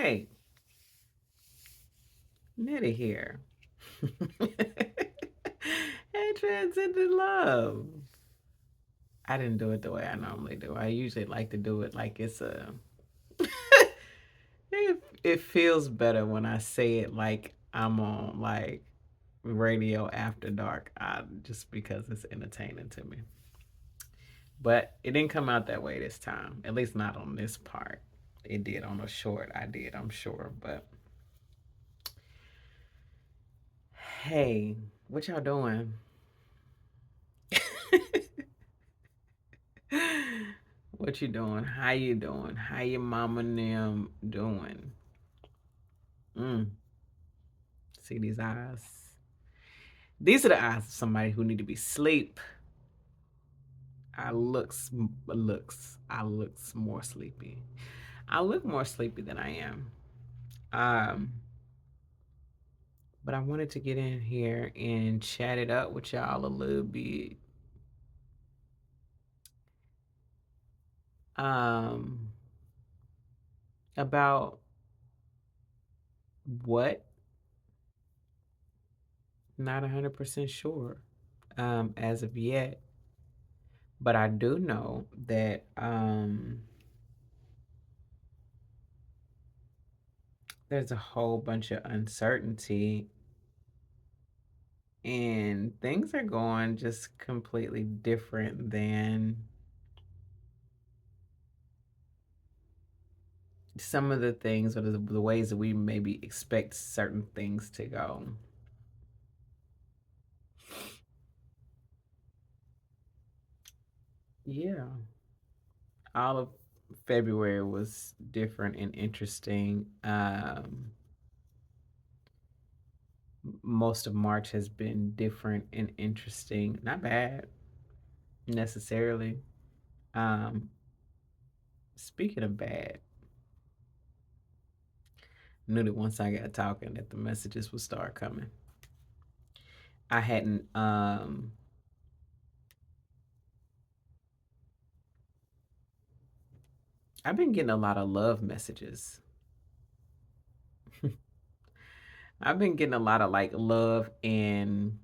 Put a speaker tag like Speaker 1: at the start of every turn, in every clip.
Speaker 1: Hey, Nettie here. Hey, transcended love. I didn't do it the way I normally do. I usually like to do it like it's a. it feels better when I say it like I'm on like radio after dark. Just because it's entertaining to me. But it didn't come out that way this time. At least not on this part. It did on the short. I did, I'm sure. But hey, what y'all doing? What you doing? How you doing? How your mama and them doing? Mm, see these eyes. These are the eyes of somebody who need to be asleep. I I looks more sleepy. I look more sleepy than I am. Um, but I wanted to get in here and chat it up with y'all a little bit. Um, about what? Not 100% sure. As of yet. But I do know that there's a whole bunch of uncertainty and things are going just completely different than some of the things or the ways that we maybe expect certain things to go. Yeah. All of February was different and interesting. Most of March has been different and interesting. Not bad necessarily. Um, Speaking of bad, knew that once I got talking that the messages would start coming. I hadn't I've been getting a lot of love messages. I've been getting a lot of like love and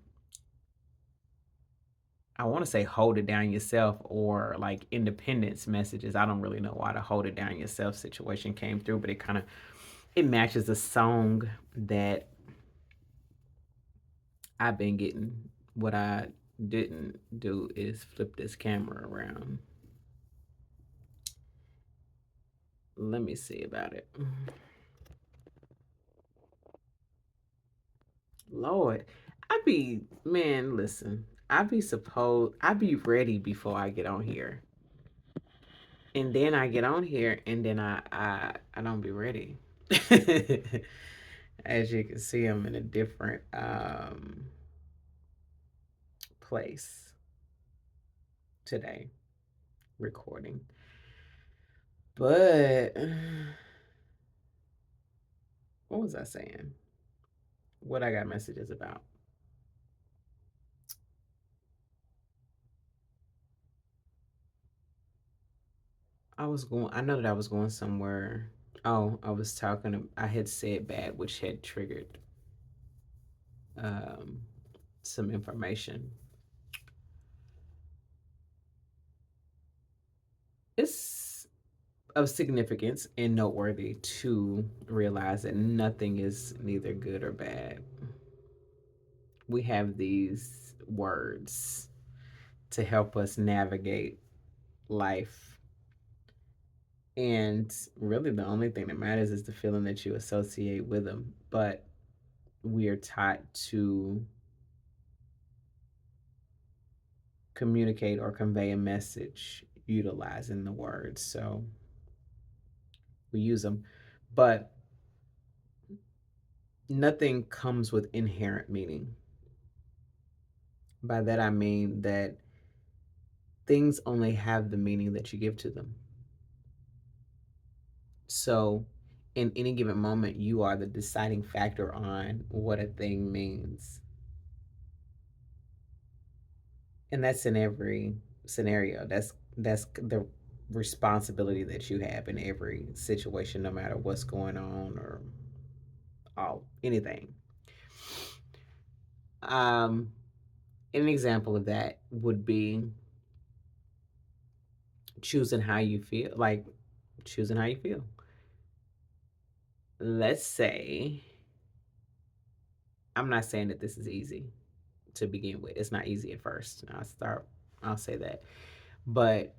Speaker 1: I want to say hold it down yourself or like independence messages. I don't really know why the hold it down yourself situation came through, but it matches a song that I've been getting. What I didn't do is flip this camera around. Let me see about it. Lord, listen, I be ready before I get on here. And then I get on here and then I don't be ready. As you can see, I'm in a different place today recording. But what was I saying? What I got messages about? I know that I was going somewhere. Oh, I had said bad, which had triggered um, some information. It's of significance and noteworthy to realize that nothing is neither good or bad. We have these words to help us navigate life. And really, the only thing that matters is the feeling that you associate with them. But we are taught to communicate or convey a message utilizing the words. So we use them. But nothing comes with inherent meaning. By that I mean that things only have the meaning that you give to them. So in any given moment, you are the deciding factor on what a thing means. And that's in every scenario. That's the responsibility that you have in every situation, no matter what's going on or all anything. Um, an example of that would be choosing how you feel, like choosing how you feel. Let's say, I'm not saying that this is easy to begin with. It's not easy at first. I'll say that. But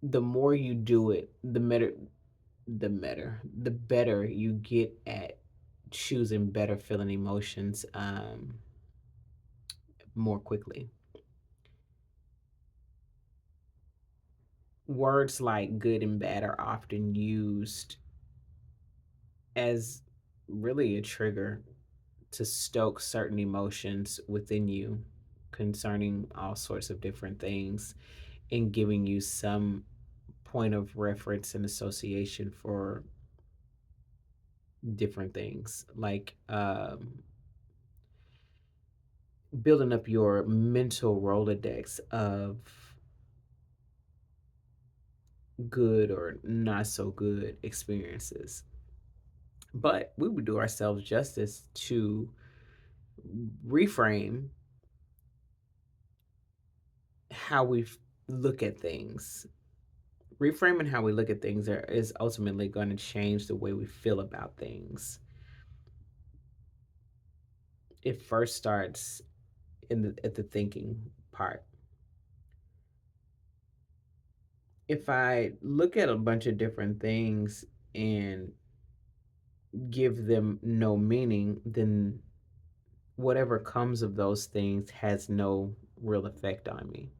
Speaker 1: the more you do it, the better you get at choosing better feeling emotions more quickly. Words like good and bad are often used as really a trigger to stoke certain emotions within you concerning all sorts of different things and giving you some point of reference and association for different things, like building up your mental rolodex of good or not so good experiences. But we would do ourselves justice to reframe how we look at things. Reframing how we look at things is ultimately going to change the way we feel about things. It first starts at the thinking part. If I look at a bunch of different things and give them no meaning, then whatever comes of those things has no real effect on me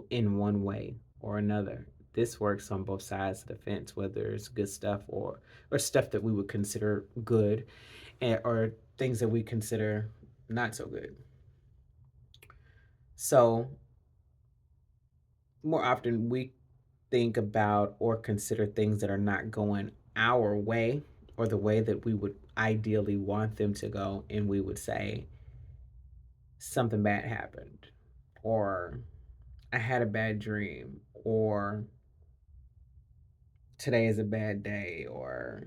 Speaker 1: in one way or another. This works on both sides of the fence, whether it's good stuff or stuff that we would consider good, or things that we consider not so good. So more often we think about or consider things that are not going our way or the way that we would ideally want them to go, and we would say something bad happened, or I had a bad dream, or today is a bad day, or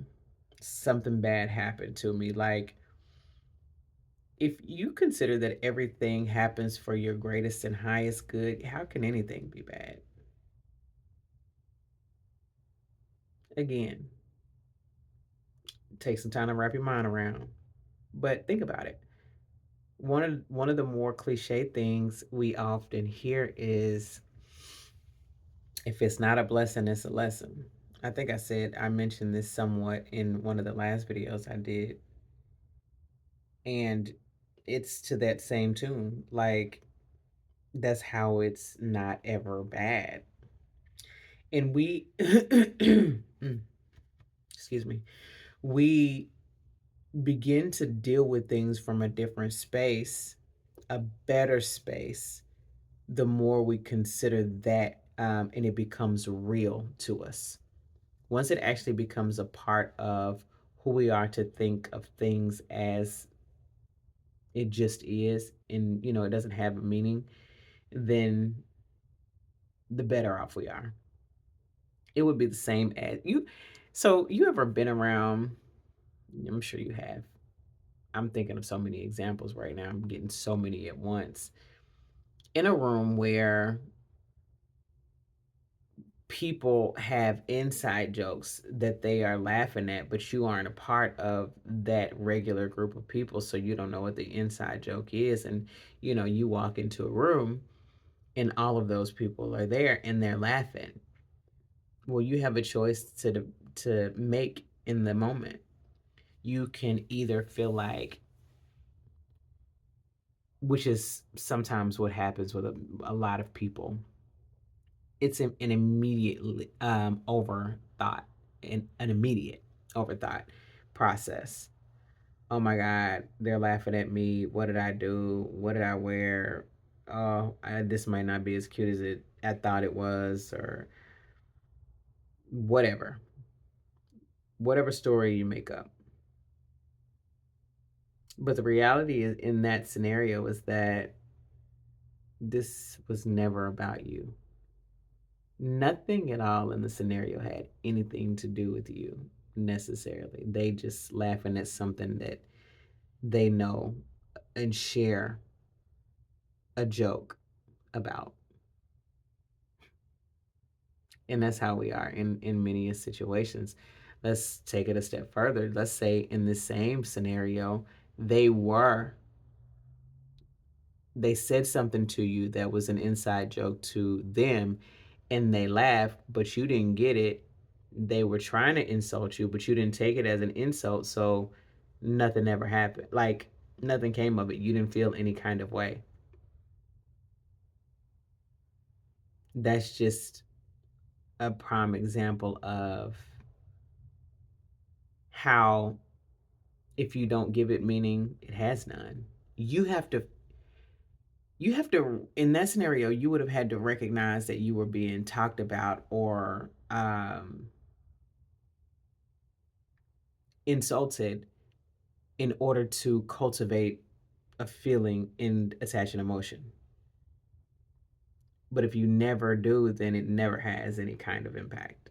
Speaker 1: something bad happened to me. Like, if you consider that everything happens for your greatest and highest good, how can anything be bad? Again, take some time to wrap your mind around. But think about it. One of the more cliche things we often hear is, if it's not a blessing, it's a lesson. I mentioned this somewhat in one of the last videos I did, and it's to that same tune. Like, that's how it's not ever bad. And we excuse me, we begin to deal with things from a different space, a better space, the more we consider that, and it becomes real to us. Once it actually becomes a part of who we are to think of things as it just is, and it doesn't have a meaning, then the better off we are. It would be the same as you. So, you ever been around? I'm sure you have. I'm thinking of so many examples right now. I'm getting so many at once. In a room where people have inside jokes that they are laughing at, but you aren't a part of that regular group of people, so you don't know what the inside joke is. And you walk into a room and all of those people are there and they're laughing. Well, you have a choice to make in the moment. You can either feel like, which is sometimes what happens with a lot of people, it's an immediate overthought, an immediate overthought process. Oh my God, they're laughing at me. What did I do? What did I wear? Oh, this might not be as cute as I thought it was, or whatever. Whatever story you make up. But the reality is, in that scenario, is that this was never about you. Nothing at all in the scenario had anything to do with you necessarily. They just laughing at something that they know and share a joke about. And that's how we are in many situations. Let's take it a step further. Let's say in the same scenario, they were they said something to you that was an inside joke to them and they laughed, but you didn't get it. They were trying to insult you, but you didn't take it as an insult, so nothing ever happened. Like nothing came of it. You didn't feel any kind of way. That's just a prime example of how if you don't give it meaning, it has none. You have to in that scenario you would have had to recognize that you were being talked about or insulted in order to cultivate a feeling and attach an emotion. But if you never do, then it never has any kind of impact.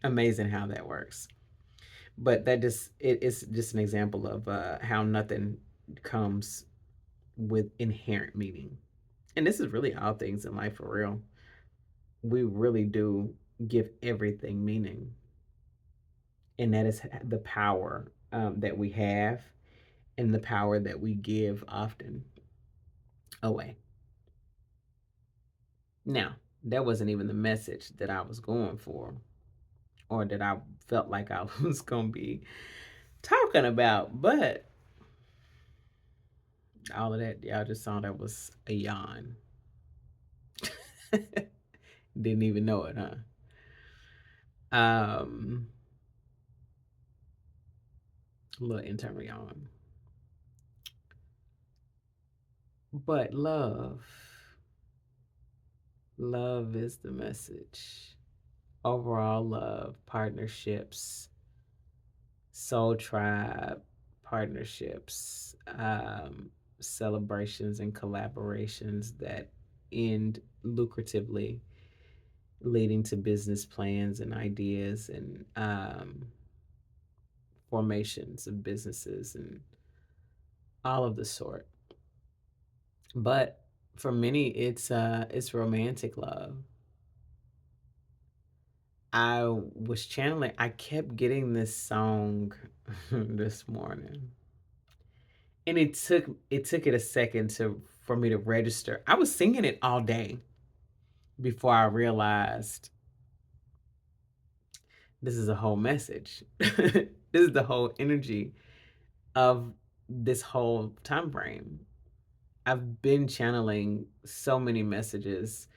Speaker 1: Amazing how that works. But it's just an example of how nothing comes with inherent meaning. And this is really all things in life for real. We really do give everything meaning. And that is the power that we have and the power that we give often away. Now, that wasn't even the message that I was going for or that I felt like I was going to be talking about. But all of that, y'all just saw that was a yawn. Didn't even know it, huh? A little internal yawn. But love is the message. Overall love, partnerships, soul tribe, partnerships, celebrations and collaborations that end lucratively, leading to business plans and ideas and formations of businesses and all of the sort. But for many, it's romantic love. I was channeling. I kept getting this song this morning, and it took it a second to for me to register. I was singing it all day before I realized this is a whole message. This is the whole energy of this whole time frame. I've been channeling so many messages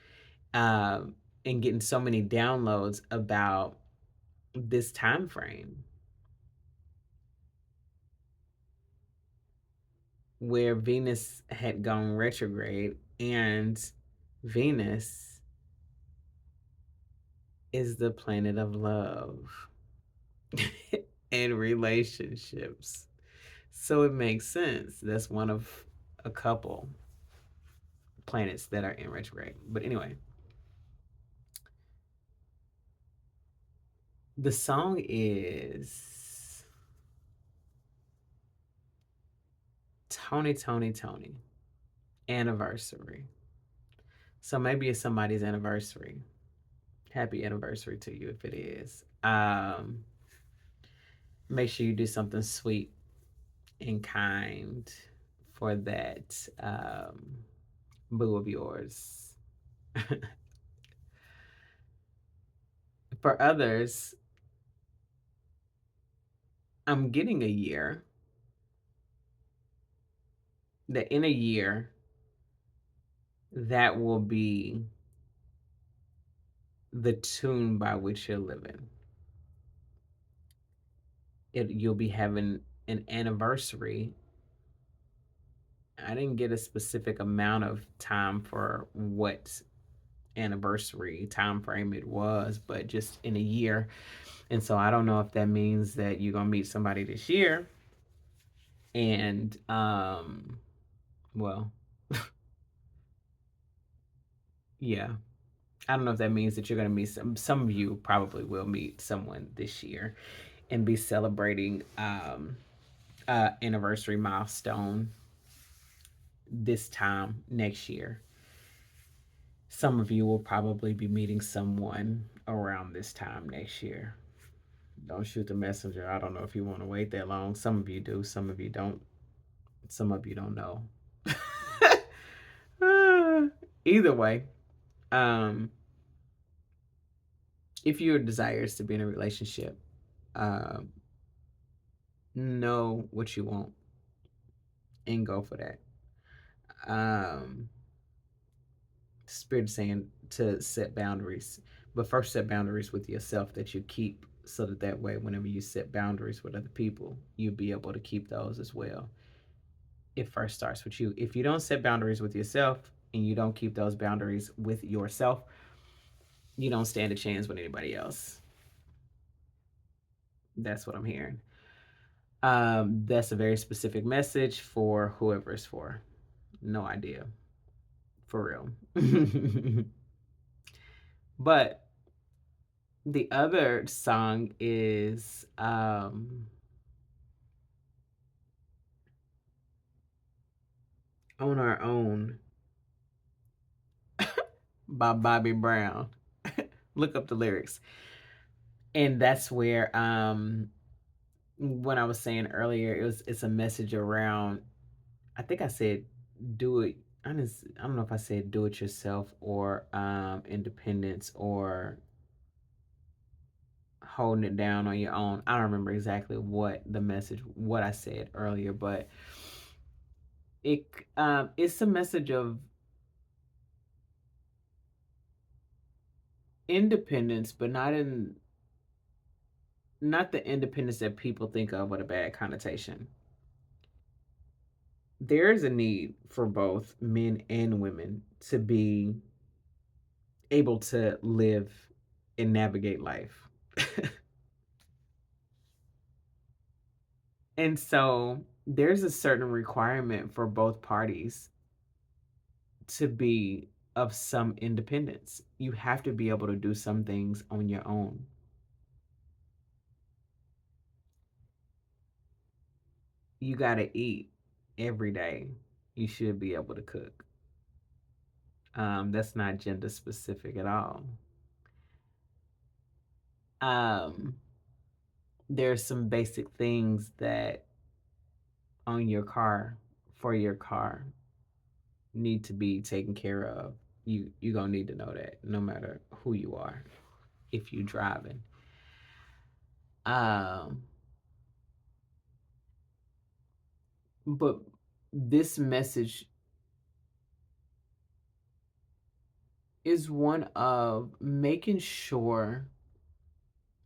Speaker 1: and getting so many downloads about this time frame where Venus had gone retrograde, and Venus is the planet of love and relationships. So it makes sense. That's one of a couple planets that are in retrograde. But anyway, the song is Tony, Tony, Tony, anniversary. So maybe it's somebody's anniversary. Happy anniversary to you if it is. Make sure you do something sweet and kind for that boo of yours. For others, I'm getting a year that in a year that will be the tune by which you're living. You'll be having an anniversary. I didn't get a specific amount of time for what anniversary time frame it was, but just in a year. And so I don't know if that means that you're gonna meet somebody this year. And well, yeah, I don't know if that means that you're going to meet some of you probably will meet someone this year and be celebrating anniversary milestone this time next year. Some of you will probably be meeting someone around this time next year. Don't shoot the messenger. I don't know if you want to wait that long. Some of you do, some of you don't. Some of you don't know. Either way, um, if your desire is to be in a relationship, um, know what you want and go for that. Spirit is saying to set boundaries, but first set boundaries with yourself that you keep, so that way, whenever you set boundaries with other people, you'll be able to keep those as well. It first starts with you. If you don't set boundaries with yourself and you don't keep those boundaries with yourself, you don't stand a chance with anybody else. That's what I'm hearing. That's a very specific message for whoever it's for. No idea. For real. But the other song is On Our Own by Bobby Brown. Look up the lyrics. And that's where when I was saying earlier, it's a message around, I think I said do it. I don't know if I said do it yourself or independence or holding it down on your own. I don't remember exactly what I said earlier, but it it's a message of independence, but not the independence that people think of with a bad connotation. There is a need for both men and women to be able to live and navigate life. And so there's a certain requirement for both parties to be of some independence. You have to be able to do some things on your own. You got to eat every day. You should be able to cook. That's not gender specific at all. Um, there's some basic things that on your car for your car need to be taken care of. You gonna need to know that no matter who you are if you driving. Um, but this message is one of making sure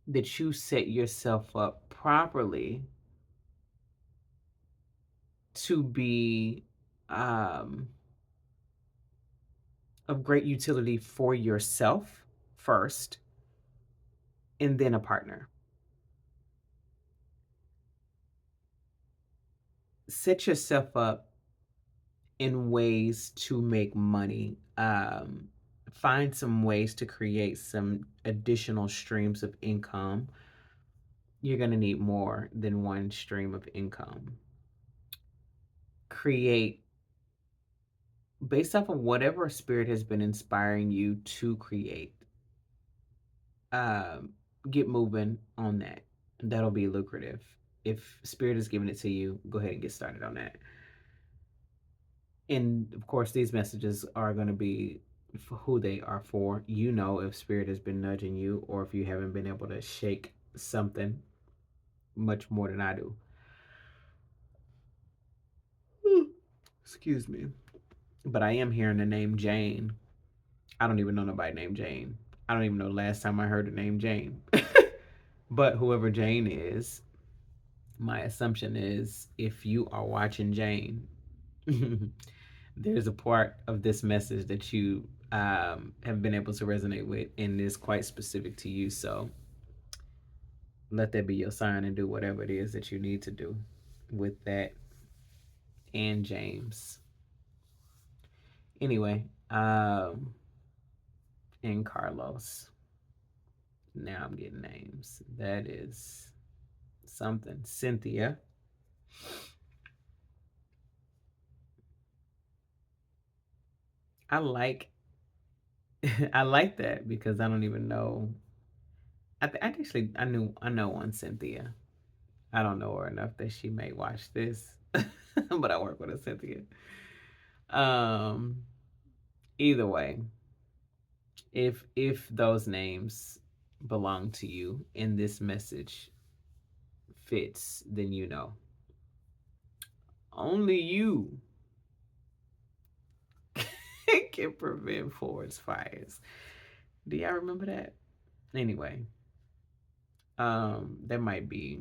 Speaker 1: that you set yourself up properly to be um, of great utility for yourself first and then a partner. Set yourself up in ways to make money. Find some ways to create some additional streams of income. You're going to need more than one stream of income. Create based off of whatever spirit has been inspiring you to create. Um, get moving on that. That'll be lucrative. If spirit is giving it to you, go ahead and get started on that. And of course, these messages are going to be for who they are for. You know, if spirit has been nudging you, or if you haven't been able to shake something much more than I do. Excuse me. But I am hearing the name Jane. I don't even know nobody named Jane. I don't even know the last time I heard the name Jane. But whoever Jane is, my assumption is if you are watching Jane, there's a part of this message that you have been able to resonate with and is quite specific to you. So let that be your sign and do whatever it is that you need to do with that and James. Anyway, and Carlos. Now I'm getting names. That is something. Cynthia. I like I like that because I don't even know. I know one Cynthia. I don't know her enough that she may watch this, but I work with a Cynthia. Um, Either way, if those names belong to you and this message fits, then you know. Only you can prevent forest fires. Do y'all remember that? Anyway, that might be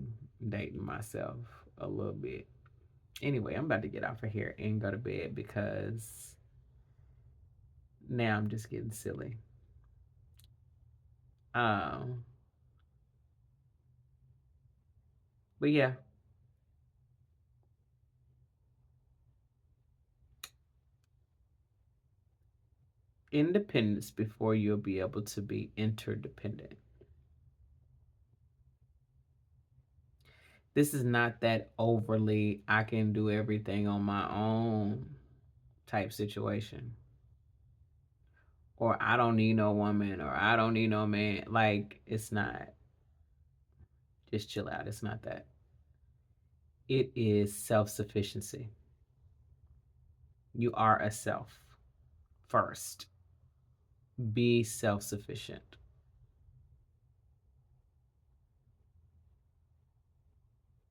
Speaker 1: dating myself a little bit. Anyway, I'm about to get off of here and go to bed because now I'm just getting silly. Um, but yeah, independence before you'll be able to be interdependent. This is not that overly I can do everything on my own type situation. Or I don't need no woman or I don't need no man. Like it's not. Just chill out. It's not that. It is self-sufficiency. You are a self first. Be self-sufficient.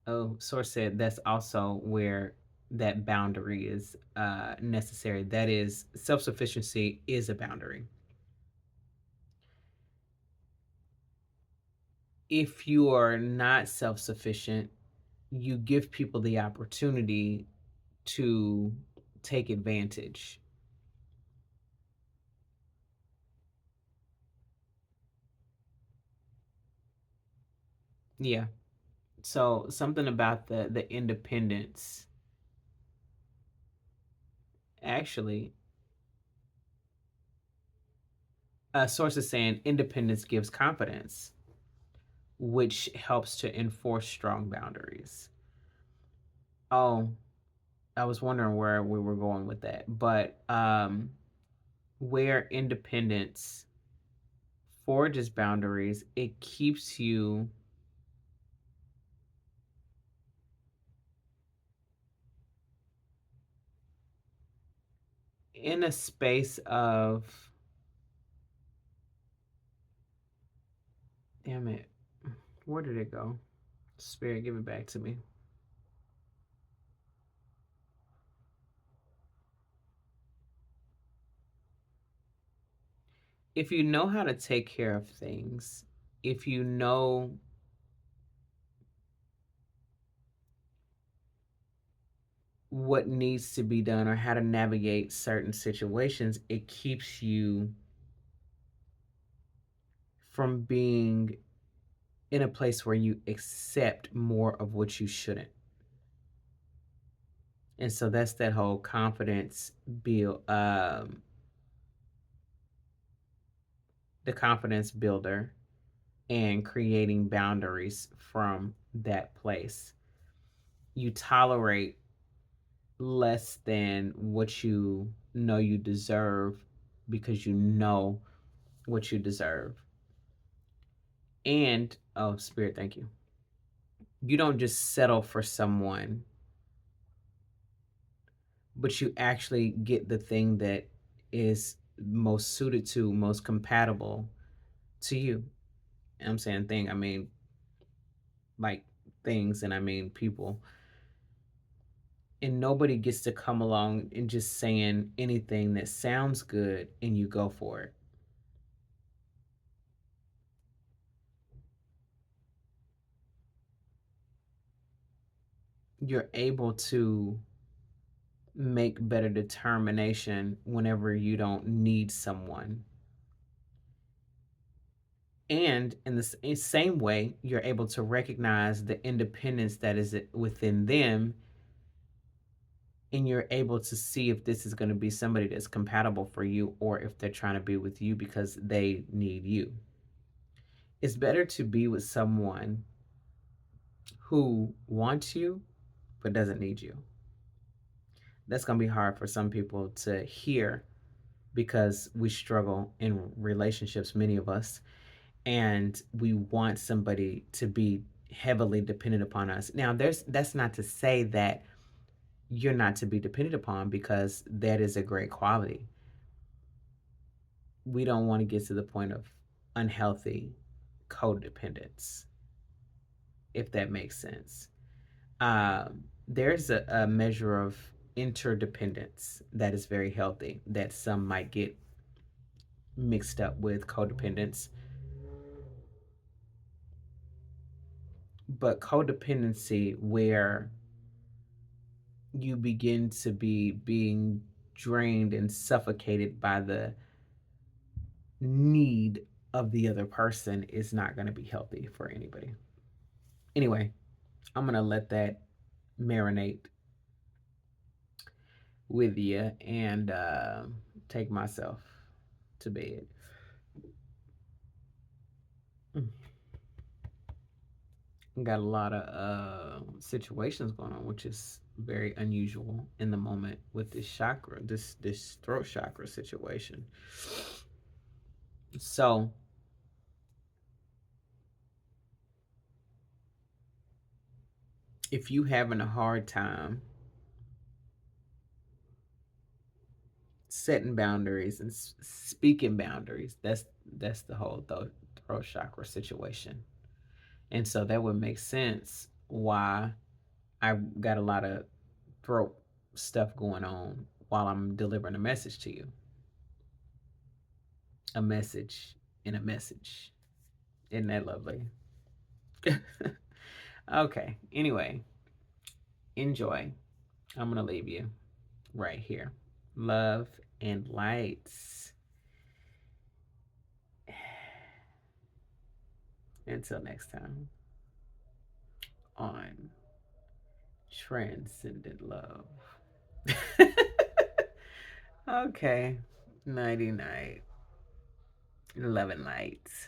Speaker 1: Oh, Source said that's also where that boundary is necessary. That is, self sufficiency is a boundary. If you are not self sufficient, you give people the opportunity to take advantage. Yeah. So something about the independence. Actually, a source is saying independence gives confidence, which helps to enforce strong boundaries. Oh, I was wondering where we were going with that, but where independence forges boundaries, it keeps you in a space of, damn it, where did it go? Spirit, give it back to me. If you know how to take care of things, if you know what needs to be done or how to navigate certain situations, it keeps you from being in a place where you accept more of what you shouldn't. And so that's that whole confidence build, the confidence builder and creating boundaries from that place. You tolerate less than what you know you deserve because you know what you deserve. And oh, Spirit, thank you. You don't just settle for someone, but you actually get the thing that is most suited to, most compatible to you. And I'm saying thing, I mean like things, and I mean people. And nobody gets to come along and just saying anything that sounds good and you go for it. You're able to make better determination whenever you don't need someone. And in the same way, you're able to recognize the independence that is within them and you're able to see if this is going to be somebody that's compatible for you or if they're trying to be with you because they need you. It's better to be with someone who wants you but doesn't need you. That's going to be hard for some people to hear because we struggle in relationships, many of us, and we want somebody to be heavily dependent upon us. Now, that's not to say that you're not to be dependent upon, because that is a great quality. We don't want to get to the point of unhealthy codependence, if that makes sense. There's a measure of interdependence that is very healthy that some might get mixed up with codependence. But codependency, where you begin to be being drained and suffocated by the need of the other person, is not going to be healthy for anybody. Anyway, I'm going to let that marinate with you and take myself to bed. Got a lot of situations going on, which is very unusual in the moment with this chakra, this throat chakra situation. So if you having a hard time setting boundaries and speaking boundaries, that's the whole throat chakra situation. And so that would make sense why I got a lot of throat stuff going on while I'm delivering a message to you. A message in a message. Isn't that lovely? Okay. Anyway, enjoy. I'm going to leave you right here. Love and lights. Until next time on Transcendent Love. Okay. Nighty night. Love and lights.